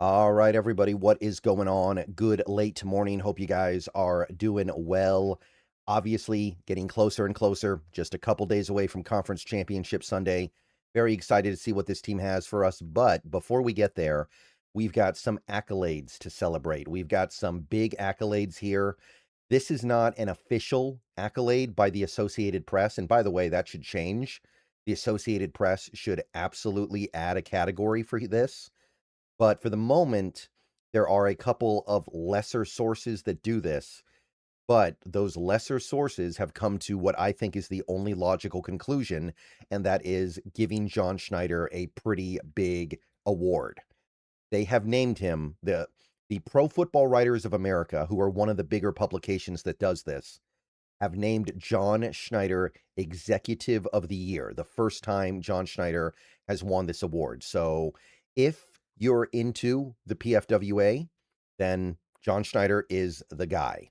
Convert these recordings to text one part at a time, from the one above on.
All right, everybody, what is going on? Good late morning. Hope you guys are doing well. Obviously, getting closer and closer, just a couple days away from Conference Championship Sunday. Very excited to see what this team has for us. But before we get there, we've got some accolades to celebrate. We've got some big accolades here. This is not an official accolade by the Associated Press. And by the way, that should change. The Associated Press should absolutely add a category for this. But for the moment, there are a couple of lesser sources that do this, but those lesser sources have come to what I think is the only logical conclusion, and that is giving John Schneider a pretty big award. They have named him the Pro Football Writers of America, who are one of the bigger publications that does this, have named John Schneider Executive of the Year, the first time John Schneider has won this award. So if you're into the PFWA, then John Schneider is the guy.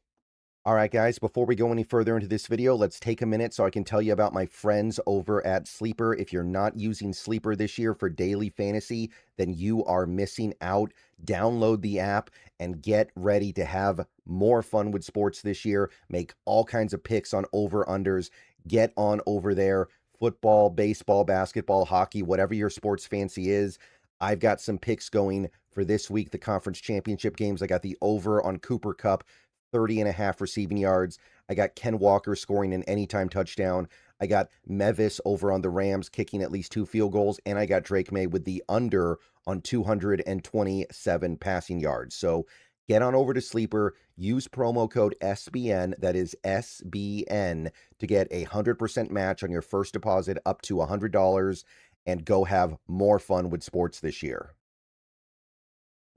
All right, guys, before we go any further into this video, let's take a minute so I can tell you about my friends over at Sleeper. If you're not using Sleeper this year for daily fantasy, then you are missing out. Download the app and get ready to have more fun with sports this year. Make all kinds of picks on over-unders. Get on over there. Football, baseball, basketball, hockey, whatever your sports fancy is. I've got some picks going for this week, the conference championship games. I got the over on Cooper Kupp, 30.5 receiving yards. I got Ken Walker scoring an anytime touchdown. I got Mevis over on the Rams kicking at least 2 field goals. And I got Drake May with the under on 227 passing yards. So get on over to Sleeper, use promo code SBN, that is SBN, to get a 100% match on your first deposit up to $100 and go have more fun with sports this year.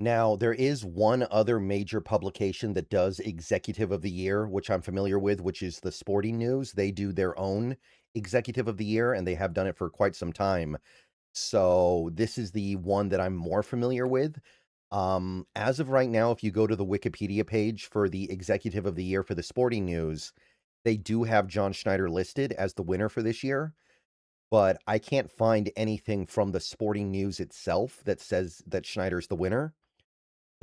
Now, there is one other major publication that does Executive of the Year, which I'm familiar with, which is the Sporting News. They do their own Executive of the Year, and they have done it for quite some time. So this is the one that I'm more familiar with. As of right now, if you go to the Wikipedia page for the Executive of the Year for the Sporting News, they do have John Schneider listed as the winner for this year, but I can't find anything from the Sporting News itself that says that Schneider's the winner.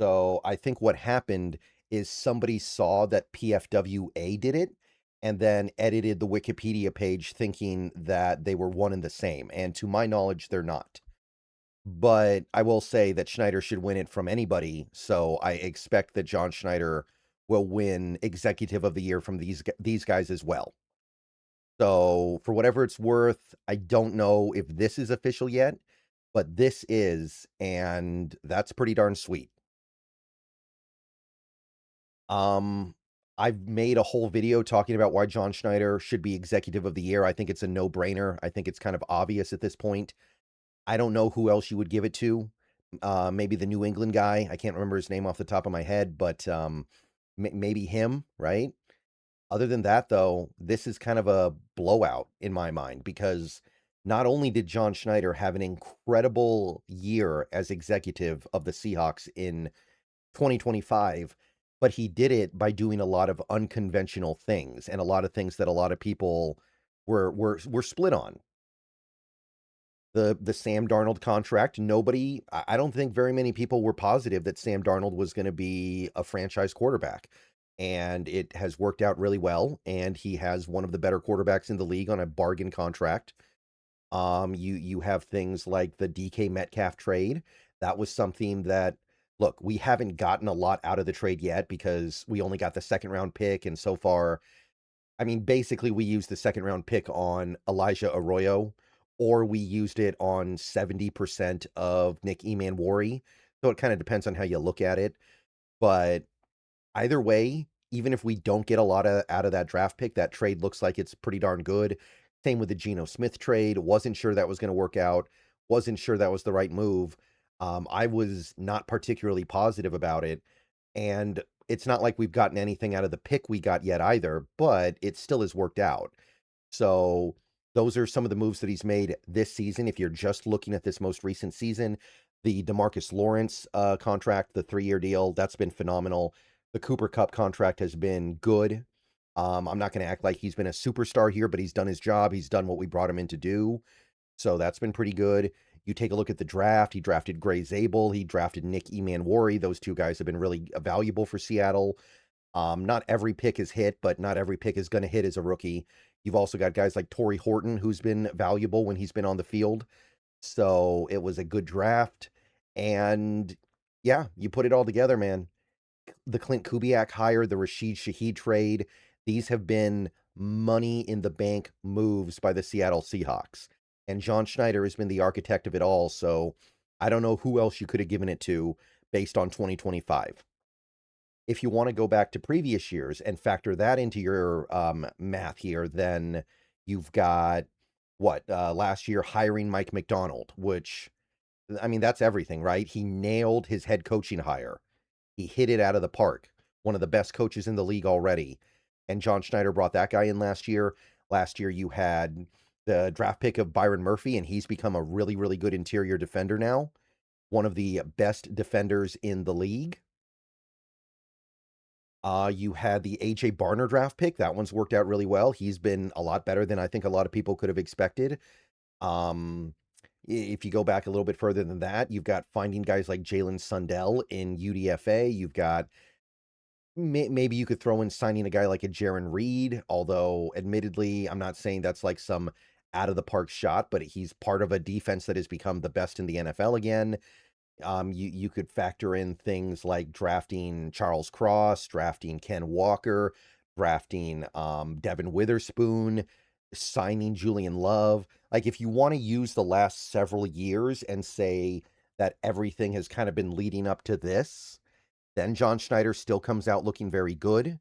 So I think what happened is somebody saw that PFWA did it and then edited the Wikipedia page thinking that they were one and the same. And to my knowledge, they're not. But I will say that Schneider should win it from anybody. So I expect that John Schneider will win Executive of the Year from these guys as well. So for whatever it's worth, I don't know if this is official yet, but this is, and that's pretty darn sweet. Um, I've made a whole video talking about why John Schneider should be Executive of the Year. I think it's a no-brainer. I think it's kind of obvious at this point. I don't know who else you would give it to. Maybe the New England guy. I can't remember his name off the top of my head, but maybe him, right? Other than that, though, this is kind of a blowout in my mind because not only did John Schneider have an incredible year as executive of the Seahawks in 2025, but he did it by doing a lot of unconventional things and a lot of things that a lot of people were split on. The Sam Darnold contract, I don't think very many people were positive that Sam Darnold was going to be a franchise quarterback. And it has worked out really well, and he has one of the better quarterbacks in the league on a bargain contract. You have things like the DK Metcalf trade. That was something that, look, we haven't gotten a lot out of the trade yet because we only got the second round pick, and so far, I mean, basically we used the second round pick on Elijah Arroyo, or we used it on 70% of Nick Emanwari. So it kind of depends on how you look at it. But either way, even if we don't get a lot out of that draft pick, that trade looks like it's pretty darn good. Same with the Geno Smith trade. Wasn't sure that was going to work out. Wasn't sure that was the right move. I was not particularly positive about it. And it's not like we've gotten anything out of the pick we got yet either, but it still has worked out. So those are some of the moves that he's made this season. If you're just looking at this most recent season, the DeMarcus Lawrence contract, the 3-year deal, that's been phenomenal. The Cooper Kupp contract has been good. I'm not going to act like he's been a superstar here, but he's done his job. He's done what we brought him in to do. So that's been pretty good. You take a look at the draft. He drafted Gray Zabel. He drafted Nick Emanwari. Those two guys have been really valuable for Seattle. Not every pick is hit, but not every pick is going to hit as a rookie. You've also got guys like Torrey Horton, who's been valuable when he's been on the field. So it was a good draft. And yeah, you put it all together, man. The Clint Kubiak hire, the Rashid Shaheed trade, these have been money in the bank moves by the Seattle Seahawks. And John Schneider has been the architect of it all. So I don't know who else you could have given it to based on 2025. If you want to go back to previous years and factor that into your math here, then you've got last year hiring Mike McDonald, which, I mean, that's everything, right? He nailed his head coaching hire. He hit it out of the park. One of the best coaches in the league already. And John Schneider brought that guy in last year. Last year, you had the draft pick of Byron Murphy, and he's become a really, really good interior defender now. One of the best defenders in the league. You had the A.J. Barner draft pick. That one's worked out really well. He's been a lot better than I think a lot of people could have expected. If you go back a little bit further than that, you've got finding guys like Jalen Sundell in UDFA. You've got maybe you could throw in signing a guy like a Jaron Reed, although admittedly, I'm not saying that's like some out of the park shot, but he's part of a defense that has become the best in the NFL again. You could factor in things like drafting Charles Cross, drafting Ken Walker, drafting Devin Witherspoon, signing Julian Love. Like, if you want to use the last several years and say that everything has kind of been leading up to this, then John Schneider still comes out looking very good.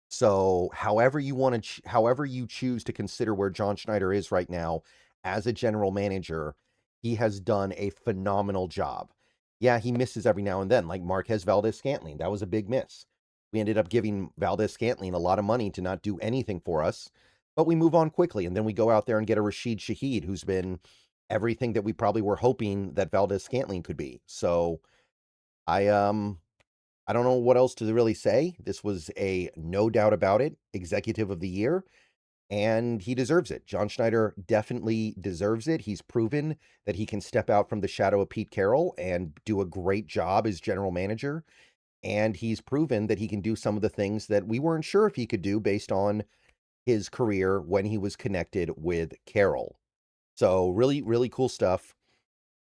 So however you want to, however you choose to consider where John Schneider is right now as a general manager, he has done a phenomenal job. Yeah, he misses every now and then, like Marquez Valdes-Scantling. That was a big miss. We ended up giving Valdes-Scantling a lot of money to not do anything for us, but we move on quickly, and then we go out there and get a Rashid Shaheed, who's been everything that we probably were hoping that Valdes-Scantling could be. So I don't know what else to really say. This was a no doubt about it executive of the year, and he deserves it. John Schneider definitely deserves it. He's proven that he can step out from the shadow of Pete Carroll and do a great job as general manager. And he's proven that he can do some of the things that we weren't sure if he could do based on his career when he was connected with Carroll. So really, really cool stuff.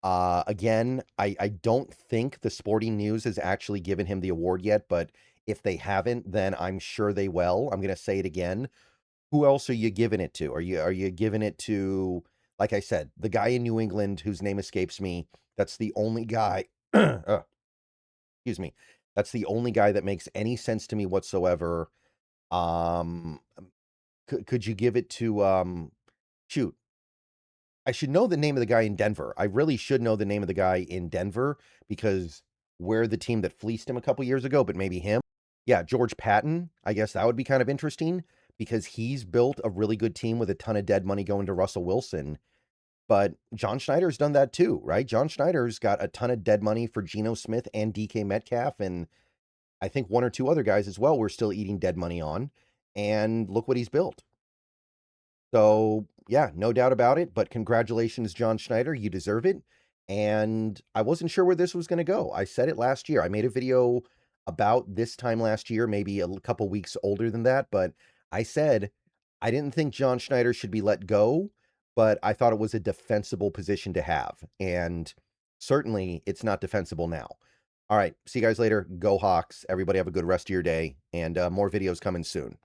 Again, I don't think the Sporting News has actually given him the award yet, but if they haven't, then I'm sure they will. I'm going to say it again. Who else are you giving it to? Are you giving it to, like I said, the guy in New England whose name escapes me? That's the only guy. Excuse me. That's the only guy that makes any sense to me whatsoever. Um, could you give it to shoot? I should know the name of the guy in Denver. I really should know the name of the guy in Denver because we're the team that fleeced him a couple years ago, but maybe him. Yeah, George Patton. I guess that would be kind of interesting because he's built a really good team with a ton of dead money going to Russell Wilson. But John Schneider's done that too, right? John Schneider's got a ton of dead money for Geno Smith and DK Metcalf. And I think one or two other guys as well we're still eating dead money on. And look what he's built. So, yeah, no doubt about it, but congratulations, John Schneider. You deserve it. And I wasn't sure where this was going to go. I said it last year. I made a video about this time last year, maybe a couple weeks older than that, but I said I didn't think John Schneider should be let go, but I thought it was a defensible position to have. And certainly it's not defensible now. All right, see you guys later. Go Hawks. Everybody have a good rest of your day, and more videos coming soon.